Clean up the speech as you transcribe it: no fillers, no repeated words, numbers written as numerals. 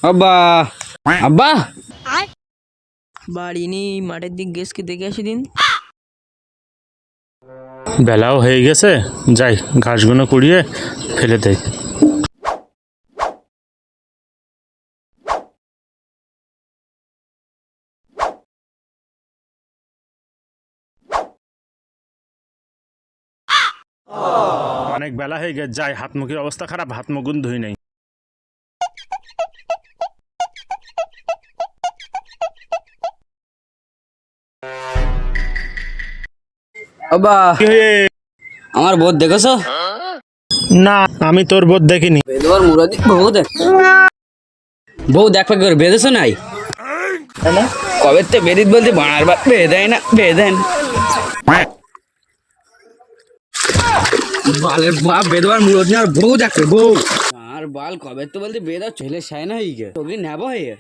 আব্বা আব্বা বাড়ি নেই, মাঠের দিক গেছকে দেখে আসি দিন। বেলাও হয়ে গেছে, যাই ঘাসগুলো কুড়িয়ে ফেলে দেয়। অনেক বেলা হয়ে গেছে, যাই হাত মুখের অবস্থা খারাপ, হাত মুখ ধুই নাই। আব্বা আমার বোধ দেখেছো? না, আমি তোর বোধ দেখিনি। বেদবার মুরাদি বউ দেখবে করে বেঁধেছো নাই? কবে তে বেরিত বলতে বাড়ার বার বেঁধেয় না বেঁধেন বালের বাপ বেদবার মুরদ না বউ দেখবে বউ আর বাল কবে তো বলতে বেদা চলে সাই না হয়ে গে তোকে নেবো হয়ে